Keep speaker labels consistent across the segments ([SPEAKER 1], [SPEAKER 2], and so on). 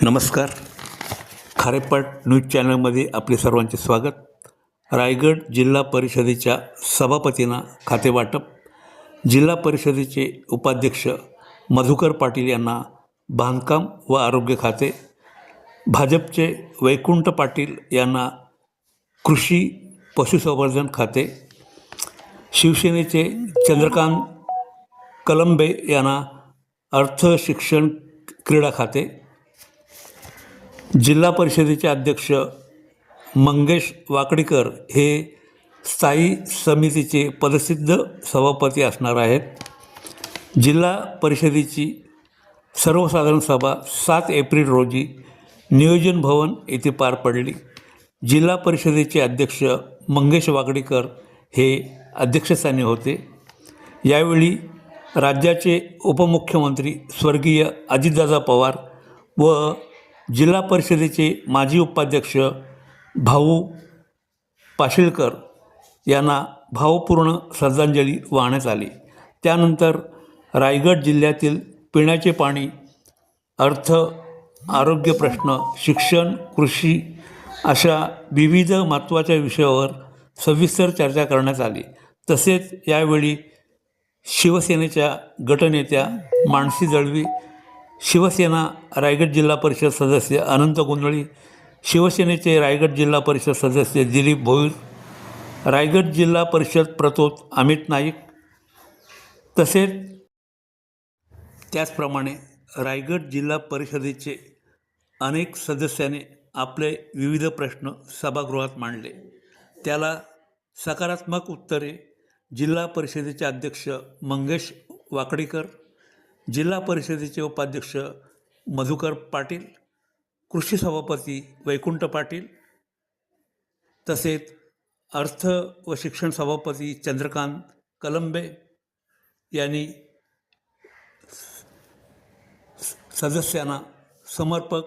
[SPEAKER 1] नमस्कार. खारेपाट न्यूज चॅनलमध्ये आपले सर्वांचे स्वागत. रायगड जिल्हा परिषदेच्या सभापतींना खातेवाटप. जिल्हा परिषदेचे उपाध्यक्ष मधुकर पाटील यांना बांधकाम व आरोग्य खाते, भाजपचे वैकुंठ पाटील यांना कृषी पशुसंवर्धन खाते, शिवसेनेचे चंद्रकांत कलंबे यांना अर्थ शिक्षण क्रीडा खाते, जिल्हा परिषदेचे अध्यक्ष मंगेश वाकडीकर हे स्थायी समितीचे पदसिद्ध सभापती असणार आहेत. जिल्हा परिषदेची सर्वसाधारण सभा 7 एप्रिल रोजी नियोजन भवन येथे पार पडली. जिल्हा परिषदेचे अध्यक्ष मंगेश वाकडीकर हे अध्यक्षस्थानी होते. यावेळी राज्याचे उपमुख्यमंत्री स्वर्गीय अजितदादा पवार व जिल्हा परिषदेचे माजी उपाध्यक्ष भाऊ पाशिलकर यांना भावपूर्ण श्रद्धांजली वाहण्यात आली. त्यानंतर रायगड जिल्ह्यातील पिण्याचे पाणी, अर्थ, आरोग्य प्रश्न, शिक्षण, कृषी अशा विविध महत्त्वाच्या विषयावर सविस्तर चर्चा करण्यात आली. तसेच यावेळी शिवसेनेच्या गटनेत्या मानसी दळवी, शिवसेना रायगड जिल्हा परिषद सदस्य अनंत गोंधळी, शिवसेनेचे रायगड जिल्हा परिषद सदस्य दिलीप भोईर, रायगड जिल्हा परिषद प्रतोद अमित नाईक, तसेच त्याचप्रमाणे रायगड जिल्हा परिषदेचे अनेक सदस्यांनी आपले विविध प्रश्न सभागृहात मांडले. त्याला सकारात्मक उत्तरे जिल्हा परिषदेचे अध्यक्ष मंगेश वाकडीकर, जिल्हा परिषदेचे उपाध्यक्ष मधुकर पाटील, कृषी सभापती वैकुंठ पाटील, तसेच अर्थ व शिक्षण सभापती चंद्रकांत कलंबे यांनी सदस्यांना समर्पक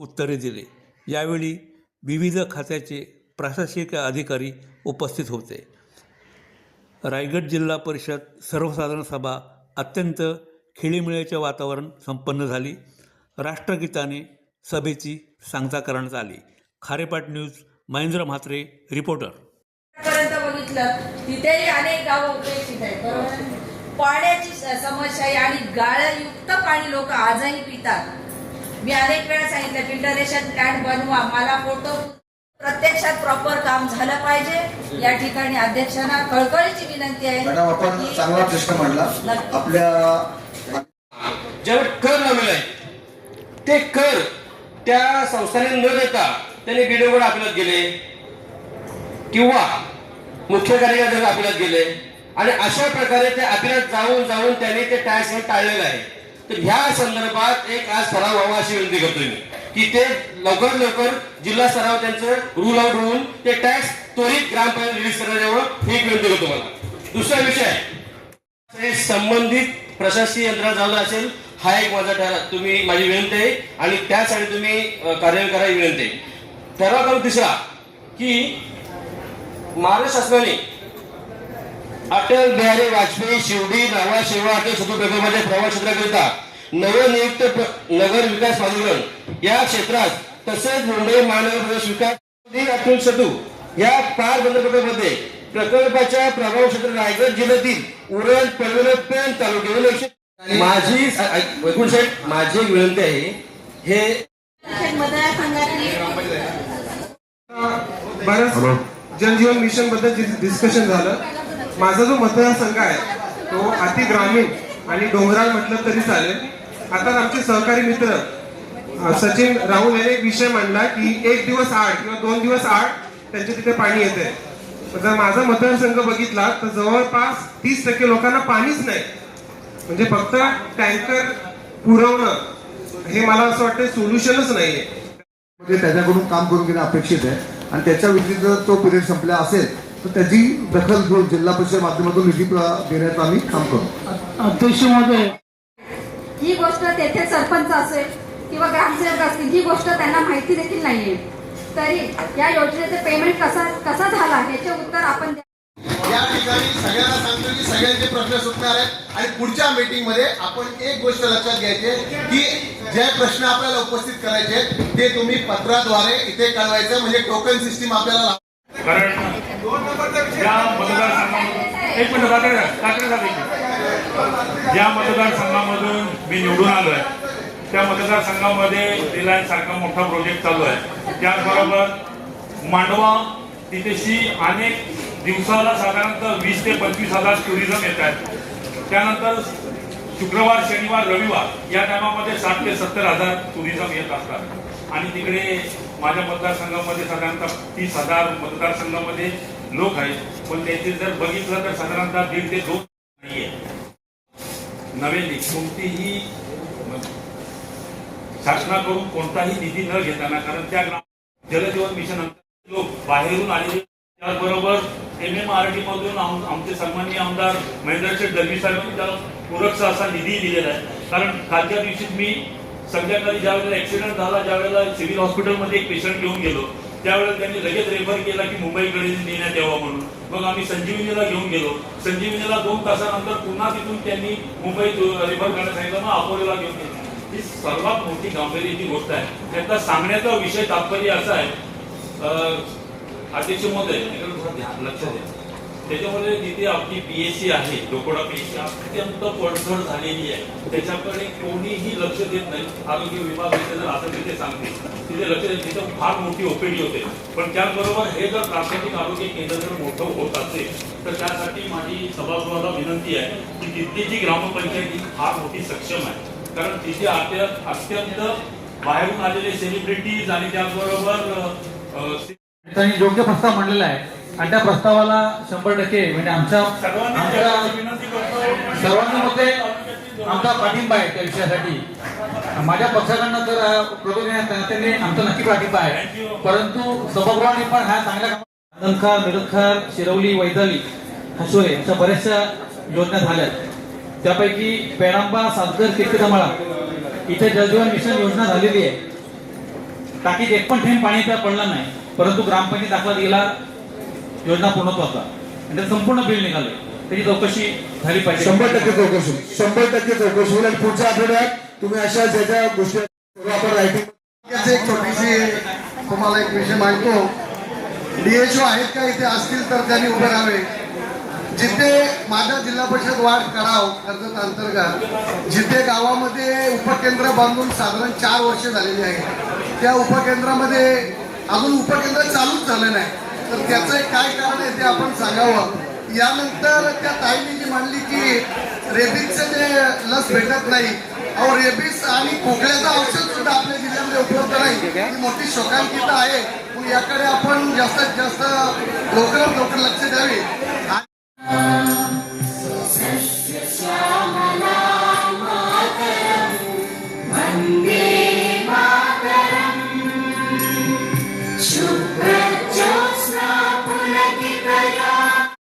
[SPEAKER 1] उत्तरे दिले. यावेळी विविध खात्याचे प्रशासकीय अधिकारी उपस्थित होते. रायगड जिल्हा परिषद सर्वसाधारण सभा अत्यंत खेळीमेळीचे वातावरण संपन्न झाली. राष्ट्रगीताने सभेची सांगता करण्यात आली. खारेपाट न्यूज, महेंद्र म्हात्रे, रिपोर्टर.
[SPEAKER 2] बघितलं तिथेही अनेक गावं उपेक्षित आहेत. बरोबर, पाण्याची समस्या आहे आणि गाळयुक्त पाणी लोक आजही पितात. मी अनेक वेळा सांगितलं फिल्टरेशन प्लॅन्ट बनवा, मला फोटो, प्रत्यक्षात प्रॉपर काम झालं पाहिजे. या ठिकाणी अध्यक्षांना कळकळीची विनंती आहे.
[SPEAKER 3] मॅडम, आपण चांगला प्रश्न मांडला. आपल्या
[SPEAKER 4] ज्यावर कर लावलेला आहे ते कर त्या संस्थाने न देता त्यांनी बीडीओकडे अपीलात गेले किंवा मुख्य कार्यकारी अपीलात गेले आणि अशा प्रकारे ते अपीलात जाऊन जाऊन त्यांनी ते टॅक्स टाळलेलं आहे. तर ह्या संदर्भात एक आज ठराव व्हावा अशी विनंती करतोय मी की ते लवकरात लवकर जिल्हा स्तरावर त्यांचं रूल आउट होऊन ते टॅक्स त्वरित ग्रामपंचायत रिलीज करण्यात यावं ही एक विनंती करतो मला. दुसरा विषय संबंधित प्रशासकीय यंत्रणा चालू असेल हा एक माझा तुम्ही माझी विनंती आहे आणि त्यासाठी तुम्ही कार्यवाही करायची विनंती आहे. ठराव करून तिसरा की महाराष्ट्र शासनाने अटल बिहारी वाजपेयी शिवडी नावा शेवा अटल सेतू प्रकल्पाच्या प्रवास क्षेत्राकरिता नवनियुक्त नगर विकास प्राधिकरण या क्षेत्रात तसेच मुंबई महानगर प्रदेश विकास अटल सेतू या पारबंद प्रकल्पामध्ये प्रकल्पाच्या प्रभाव क्षेत्र रायगड जिल्ह्यातील उरण, पनवेल, पेण तालुक्यातील माझी विनंती आहे. हे
[SPEAKER 5] बरंच जलजीवन मिशन बद्दल डिस्कशन झालं. माझा जो मतदारसंघ आहे तो अति ग्रामीण आणि डोंगराळ म्हटलं तरी चालेल. आता आमचे सहकारी मित्र सचिन राहुल यांनी एक विषय मांडला की 1 दिवस आड किंवा 2 दिवस आड त्यांच्या तिथे पाणी येते. जर माझा मतदारसंघ बघितला तर जवळपास 30% लोकांना पाणीच नाही. म्हणजे फक्त टँकर पुरवणं हे मला असं वाटतं सोल्युशनच नाहीये.
[SPEAKER 3] म्हणजे त्याच्याकडून काम करून घेणं अपेक्षित आहे आणि त्याच्या व्यतिरिक्त तो पिरियड संपला असेल तर त्याची दखल घेऊन जिल्हा परिषद माध्यमातून निधी देण्याचं आम्ही काम करू.
[SPEAKER 5] अध्यक्ष महोदय,
[SPEAKER 6] ही गोष्ट तेथे सरपंच असेल किंवा ग्रामसेवक असतील, ही गोष्ट त्यांना माहिती देखील नाहीये. तरी या योजनेचे पेमेंट कसा झाला याचे उत्तर आपण
[SPEAKER 7] या ठिकाणी सगळ्यांना सांगतो की सगळ्यांचे प्रश्न सुटणार आहेत आणि पुढच्या मीटिंगमध्ये आपण एक गोष्ट लक्षात घ्यायची की जे प्रश्न आपल्याला उपस्थित करायचे आहेत ते तुम्ही पत्राद्वारे इथे कळवायचं, म्हणजे टोकन सिस्टीम आपल्याला
[SPEAKER 8] कारण ज्या मतदारसंघामधून एक मिनिट ज्या मतदारसंघामधून मी निवडून आलोय त्या मतदारसंघामध्ये रिलायन्स सारखा मोठा प्रोजेक्ट चालू आहे. त्याचबरोबर मांडवा तिथेशी अनेक दिवसाला साधारणतः 20 ते 25,000 टुरिझम येत आहेत. त्यानंतर शुक्रवार शनिवार रविवार या टायमामध्ये 60 ते 70,000 टुरिझम येत असतात आणि तिकडे माझ्या मतदारसंघामध्ये साधारणतः 30,000 मतदारसंघामध्ये लोक आहेत. पण त्याचे जर बघितलं तर साधारणतः 1.5 ते 2 नाहीये. नव्याने कोणतीही शासनाकडून कोणताही निधी न घेताना, कारण त्या जलजीवन मिशन लोक बाहेरून आलेले, त्याचबरोबर MMRD मधून आमचे सन्माननीय आमदार महेंद्रशेठ दलवी साहेबांनी त्याला पूरकचा असा निधी दिलेला आहे. कारण कालच्या दिवशी मी संध्याकाळी ज्या वेळेला ऍक्सिडेंट झाला, ज्या वेळेला सिव्हिल हॉस्पिटलमध्ये एक पेशंट घेऊन गेलो, त्यावेळेला त्यांनी लगेच रेफर केला की मुंबईकडे नेण्यात यावं म्हणून. मग आम्ही संजीवनीला घेऊन गेलो. संजीवनीला 2 तासानंतर पुन्हा तिथून त्यांनी मुंबईत रेफर करण्यास सांगितलं, मग अकोल्याला घेऊन गेलो. ही सर्वात मोठी गांभीर्याची गोष्ट आहे. त्याचा सांगण्याचा विषय तात्पर्य असा आहे, अध्यक्ष महोदय लक्ष द्या, त्याच्यामध्ये जिथे आपली PSC आहे, डोकोडा PSC अत्यंत पडझड झालेली आहे. त्याच्याकडे कोणीही लक्ष देत नाही. आरोग्य विभाग जर असं तिथे सांगते तिथे लक्ष देत, तिथं फार मोठी OPD होते. पण त्याचबरोबर हे जर प्राथमिक आरोग्य केंद्र जर मोठं होत असेल तर त्यासाठी माझी सभागृहाला विनंती आहे की तिथली जी ग्रामपंचायत ही फार मोठी सक्षम आहे. कारण तिथे अत्यंत बाहेरून आलेले सेलिब्रिटीज आणि त्याचबरोबर
[SPEAKER 9] त्यांनी योग्य प्रस्ताव मांडलेला आहे आणि त्या प्रस्तावाला 100% म्हणजे आमच्या सर्वांमध्ये आमचा पाठिंबा आहे त्या विषयासाठी. माझ्या पक्षाकडनं तर त्यांनी आमचा नक्की पाठिंबा आहे. परंतु सभागृहाने पण हा चांगल्या नलखार, मिरजखार, शिरवली, वैजाली, हसोळे अशा बऱ्याचशा योजना झाल्या. त्यापैकी पेरांबा, सातगर, किर्तीतमाळा इथे जलजीवन मिशन योजना झालेली आहे. टाकीत एक पण थेंब पाणी त्या पडला नाही, परंतु ग्रामपंचायत दाखला गेला योजना पूर्णत्वाचा आणि संपूर्ण बिल निघाले. त्याची चौकशी झाली पाहिजे.
[SPEAKER 3] 100% चौकशी होईल आणि पुढच्या आठवड्यात तुम्ही अशा ज्या ज्या गोष्टी आपण रायटिंग. एक छोटीशी तुम्हाला एक विषय मांडतो. DHO आहेत का इथे, असतील तर त्यांनी उभे राहावे. जिथे माझ्या जिल्हा परिषद वार्ड कराव कर्जत अंतर्गत जिथे गावामध्ये उपकेंद्र बांधून साधारण 4 वर्ष झालेली आहेत, त्या उपकेंद्रामध्ये अजून उपकेंद्र चालूच झालं नाही. तर त्याचं काय कारण आहे ते आपण सांगावं. यानंतर त्या ताईने जी मांडली की रेबीजचं जे लस भेटत नाही, अहो रेबीज आणि खोकल्याचं औषध सुद्धा आपल्या जिल्ह्यामध्ये उपलब्ध नाही, ही मोठी शोकांतिका आहे. मग याकडे आपण जास्तीत जास्त लवकरात लवकर लक्ष द्यावे.